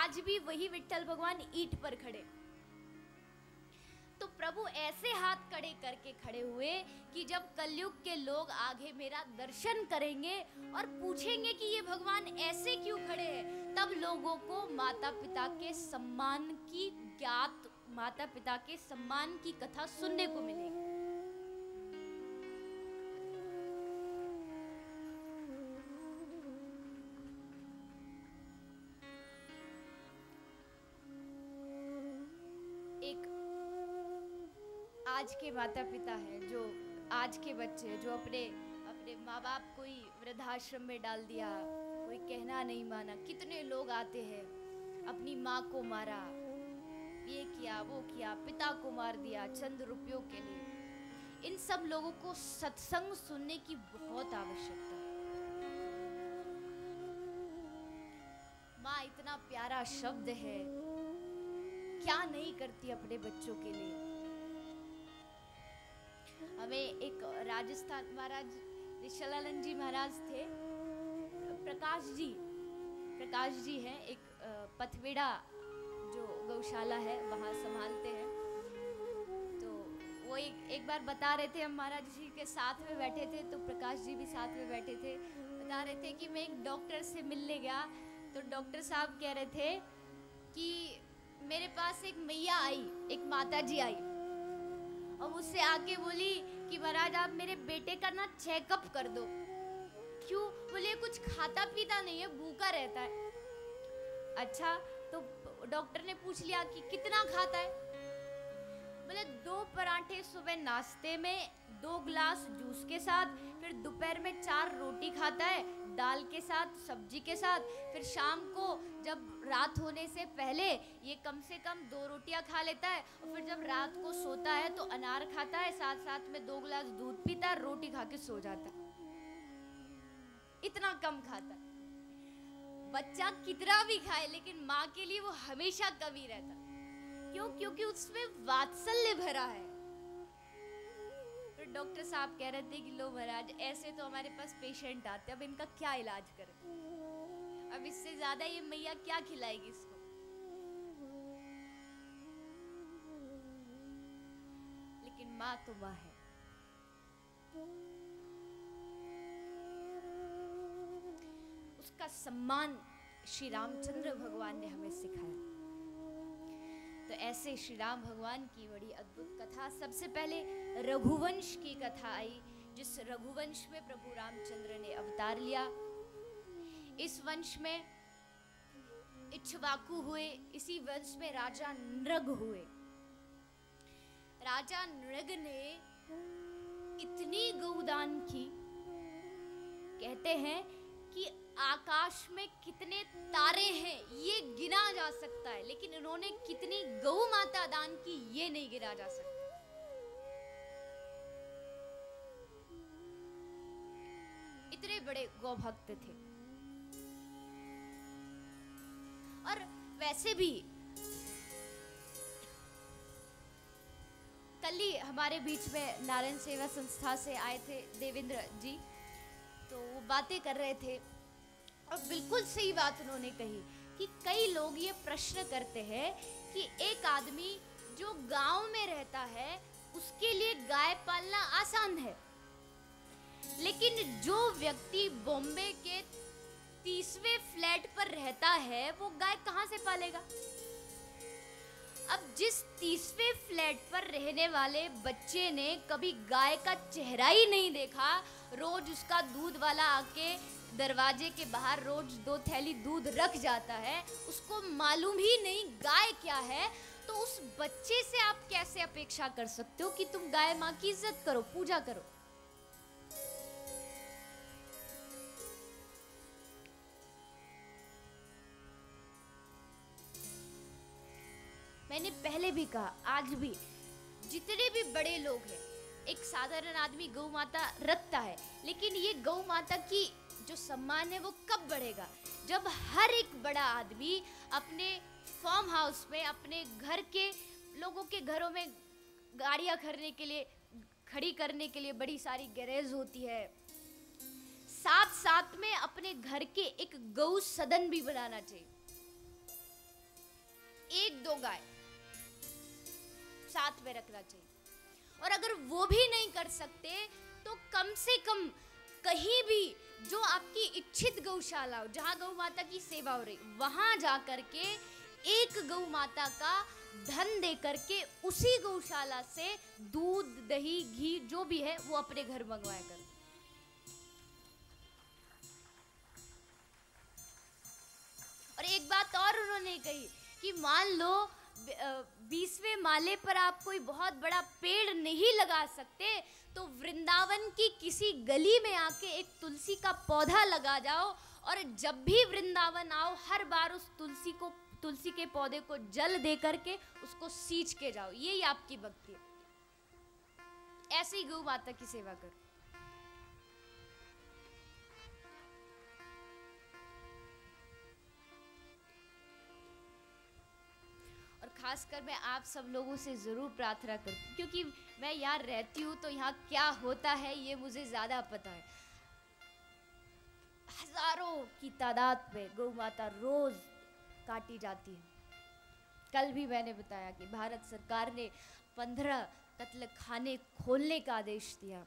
आज भी वही विट्ठल भगवान ईंट पर खड़े। तो प्रभु ऐसे हाथ कड़े करके खड़े हुए कि जब कलयुग के लोग आगे मेरा दर्शन करेंगे और पूछेंगे कि ये भगवान ऐसे क्यों खड़े हैं, तब लोगों को माता पिता के सम्मान की माता पिता के सम्मान की कथा सुनने को मिलेगी। आज के माता पिता हैं, जो आज के बच्चे जो अपने माँ बाप कोई वृद्धाश्रम में डाल दिया, कोई कहना नहीं माना, कितने लोग आते हैं, अपनी माँ को मारा, ये किया वो किया, पिता को मार दिया चंद रुपयों के लिए। इन सब लोगों को सत्संग सुनने की बहुत आवश्यकता है। माँ इतना प्यारा शब्द है, क्या नहीं करती अपने बच्चों के लिए। हमें एक राजस्थान महाराज ऋषालानंद जी महाराज थे, प्रकाश जी हैं, एक पथवेड़ा जो गौशाला है वहाँ संभालते हैं। तो वो एक बार बता रहे थे, हम महाराज जी के साथ में बैठे थे, तो प्रकाश जी भी साथ में बैठे थे, बता रहे थे कि मैं एक डॉक्टर से मिलने गया, तो डॉक्टर साहब कह रहे थे कि मेरे पास एक मैया आई, एक माता जी आई और मुझसे आके बोली कि महाराज आप मेरे बेटे का ना चेकअप कर दो। क्यों? बोले कुछ खाता पीता नहीं है, भूखा रहता है। अच्छा, तो डॉक्टर ने पूछ लिया कि कितना खाता है? बोले 2 पराठे सुबह नाश्ते में, 2 गिलास जूस के साथ, फिर दोपहर में 4 रोटी खाता है दाल के साथ, सब्जी के साथ, फिर शाम को जब रात होने से पहले ये कम से कम 2 रोटियां खा लेता है, और फिर जब रात को सोता है तो अनार खाता है, साथ साथ में 2 गिलास दूध पीता है, रोटी खा के सो जाता है। इतना कम खाता है। बच्चा कितना भी खाए लेकिन माँ के लिए वो हमेशा कमी रहता है। क्यों? क्योंकि उसमें वात्सल्य भरा है। फिर डॉक्टर साहब कह रहे थे कि लो महाराज, ऐसे तो हमारे पास पेशेंट आते, अब इनका क्या इलाज करें, अब इससे ज्यादा ये मैया क्या खिलाएगी इसको। लेकिन माँ तो माँ है। उसका सम्मान श्री रामचंद्र भगवान ने हमें सिखाया। तो ऐसे श्री राम भगवान की बड़ी अद्भुत कथा, सबसे पहले रघुवंश की कथा आई, जिस रघुवंश में प्रभु रामचंद्र ने अवतार लिया। इस वंश में इक्ष्वाकु हुए, इसी वंश में राजा नृग हुए। राजा नृग ने इतनी गौदान की, कहते हैं कि आकाश में कितने तारे हैं ये गिना जा सकता है, लेकिन इन्होंने कितनी गौ माता दान की ये नहीं गिना जा सकता। इतने बड़े गौ भक्त थे। और वैसे भी कल ही हमारे बीच में नारायण सेवा संस्था से आए थे देवेंद्र जी, तो वो बातें कर रहे थे और बिल्कुल सही बात उन्होंने कही कि कई लोग ये प्रश्न करते हैं कि एक आदमी जो गांव में रहता है उसके लिए गाय पालना आसान है, लेकिन जो व्यक्ति बॉम्बे के 30वें फ्लैट पर रहता है वो गाय कहां से पालेगा। अब जिस 30वें फ्लैट पर रहने वाले बच्चे ने कभी गाय का चेहरा ही नहीं देखा, रोज उसका दूध वाला आके दरवाजे के बाहर रोज 2 थैली दूध रख जाता है, उसको मालूम ही नहीं गाय क्या है, तो उस बच्चे से आप कैसे अपेक्षा कर सकते हो कि तुम गाय माँ की इज्जत करो, पूजा करो। मैंने पहले भी कहा, आज भी जितने भी बड़े लोग हैं, एक साधारण आदमी गौ माता रखता है, लेकिन ये गौ माता की जो सम्मान है वो कब बढ़ेगा? जब हर एक बड़ा आदमी अपने फार्म हाउस में, अपने घर के लोगों के घरों में गाड़ियां खड़ी करने के लिए बड़ी सारी गैरेज होती है, साथ साथ में अपने घर के एक गौ सदन भी बनाना चाहिए। गाय साथ में रखना चाहिए। और अगर वो भी नहीं कर सकते तो कम से कम कहीं भी जो आपकी इच्छित गौशाला हो, जहाँ गौ माता की सेवा हो रही, वहां जा करके एक गौ माता का धन दे करके उसी गौशाला से दूध, दही, घी जो भी है वो अपने घर मंगवाया कर। और एक बात और उन्होंने कही कि मान लो 20वें माले पर आप कोई बहुत बड़ा पेड़ नहीं लगा सकते तो वृंदावन की किसी गली में आके एक तुलसी का पौधा लगा जाओ, और जब भी वृंदावन आओ हर बार उस तुलसी के पौधे को जल दे करके उसको सींच के जाओ। यही आपकी भक्ति है। ऐसे ही गौ माता की सेवा करो। और खासकर मैं आप सब लोगों से ज़रूर प्रार्थना करती हूँ, क्योंकि मैं यहाँ रहती हूँ तो यहाँ क्या होता है ये मुझे ज़्यादा पता है। हजारों की तादाद में गौ माता रोज काटी जाती है। कल भी मैंने बताया कि भारत सरकार ने 15 कत्ल खाने खोलने का आदेश दिया।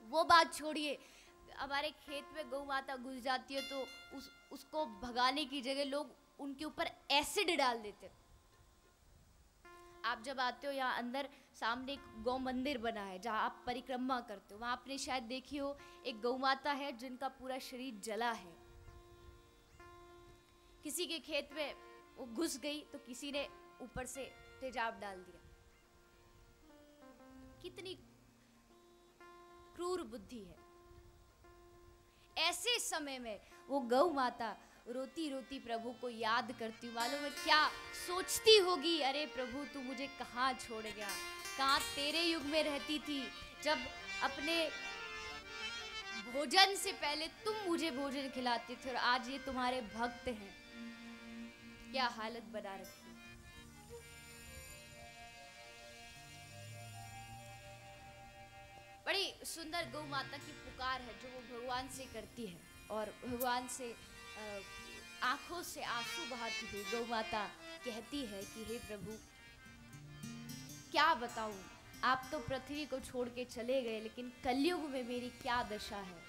वो बात छोड़िए, हमारे खेत में गौ माता घुस जाती है तो उसको भगाने की जगह लोग उनके ऊपर एसिड डाल देते। आप जब आते हो यहाँ अंदर, सामने एक गौ मंदिर बना है जहाँ आप परिक्रमा करते हो, वहाँ आपने शायद देखी हो एक गौ माता है जिनका पूरा शरीर जला है। किसी के खेत में वो घुस गई तो किसी ने ऊपर से तेजाब डाल दिया। कितनी क्रूर बुद्धि है। ऐसे समय में वो गौ माता रोती रोती प्रभु को याद करती, मालूम है क्या सोचती होगी, अरे प्रभु तू मुझे कहाँ छोड़ गया, कहाँ तेरे युग में रहती थी जब अपने भोजन से पहले तुम मुझे भोजन खिलाते थे, और आज ये तुम्हारे भक्त हैं, क्या हालत बना रखी। बड़ी सुंदर गौ माता की पुकार है जो वो भगवान से करती है, और भगवान से आंखों से आंसू बहाती हुई गौ माता कहती है कि हे प्रभु क्या बताऊं, आप तो पृथ्वी को छोड़ के चले गए, लेकिन कलयुग में मेरी क्या दशा है।